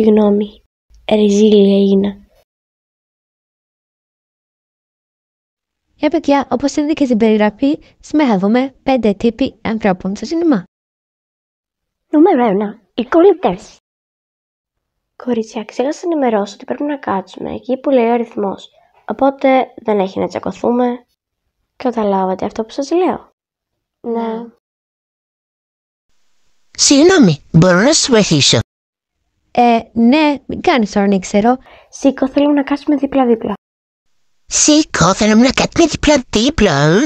Συγγνώμη, ρεζίλη έγινα. Παιδιά, όπως είδατε και στην περιγραφή, σήμερα θα δούμε 5 τύποι ανθρώπων στο σινεμά. Νούμερο 1. Οι κολλητές. Κορίτσια, ξέχασα να ενημερώσω ότι πρέπει να κάτσουμε εκεί που λέει ο αριθμός. Οπότε δεν έχει να τσακωθούμε. Καταλάβατε αυτό που σας λέω? Ναι. Συγγνώμη, μπορώ να σας βοηθήσω? Ναι, μην κάνεις τώρα, δεν ξέρω. Σήκω, θέλουμε να κάτσουμε δίπλα-δίπλα. Σήκω, θέλουμε να κάτσουμε δίπλα-δίπλα.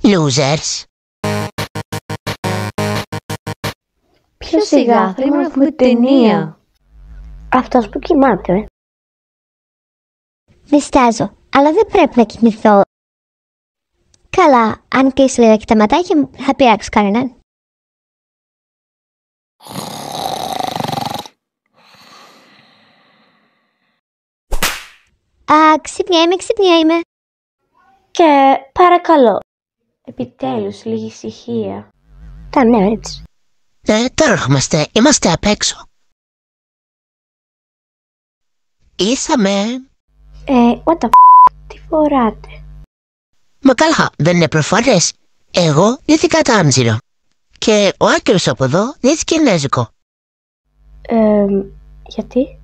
Losers. Πιο σιγά, θέλουμε να δούμε ταινία. Αυτός που κοιμάται. Διστάζω, αλλά δεν πρέπει να κοιμηθώ. Καλά, αν κλείσω λίγα τα ματάκια μου, θα πειράξω κανέναν. Ξυπνιά είμαι. Και παρακαλώ, επιτέλους λίγη ησυχία. Τα nerds. Τώρα ερχόμαστε, είμαστε απ' έξω. Ήσαμε. What the τι φοράτε? Μα καλά, δεν είναι προφορές. Εγώ ντύθηκα τάμζιρο. Και ο άκυρος από εδώ ντύθηκε κινέζικο. Γιατί?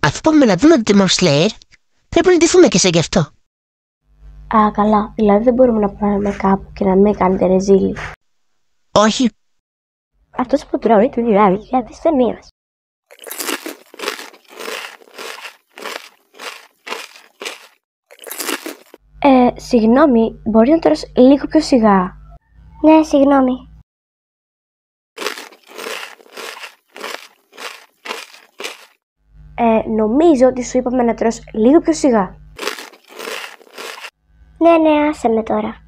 Αφού πάμε να δούμε το Demon Slayer, πρέπει να ντυθούμε και σε γι' αυτό. Α, καλά, δηλαδή δεν μπορούμε να πάμε κάπου και να μην κάνετε ρεζίλι. Όχι. Αυτός που τρώει του δουλεύει για τις ταινίες. Συγγνώμη, μπορεί να τρως λίγο πιο σιγά? Ναι, συγγνώμη. Νομίζω ότι σου είπαμε να τρως λίγο πιο σιγά. Ναι, άσε με τώρα.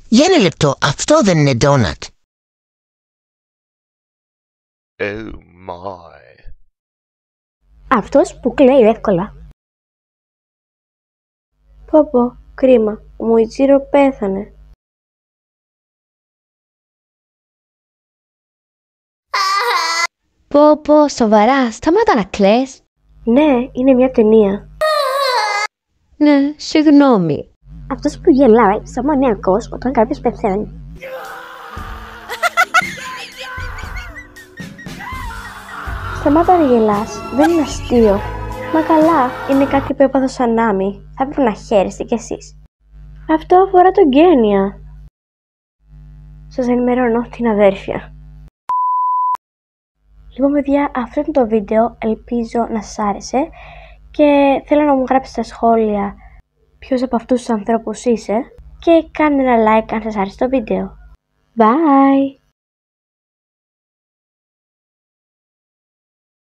Για ένα λεπτό, αυτό δεν είναι ντόνατ. Oh my. Αυτός που κλαίει εύκολα. Πω, κρίμα, ο Μουιτσίρο πέθανε. Πω, σοβαρά, σταμάτα να κλαις. Ναι, είναι μια ταινία. Ναι, συγγνώμη. Αυτός που γελάει σαν μανιακός όταν κάποιος πεθαίνει. Σταμάτα να γελάς, δεν είναι αστείο. Μα καλά, είναι κάτι που έπαθα σαν Άμι. Θα πρέπει να χαίρεστε κι εσείς. Αυτό αφορά τον Γκένια. Σας ενημερώνω την αδέρφια. Λοιπόν παιδιά, αυτό είναι το βίντεο, ελπίζω να σας άρεσε και θέλω να μου γράψετε στα σχόλια ποιος από αυτούς τους ανθρώπους είσαι και κάντε ένα like αν σας άρεσε το βίντεο. Bye!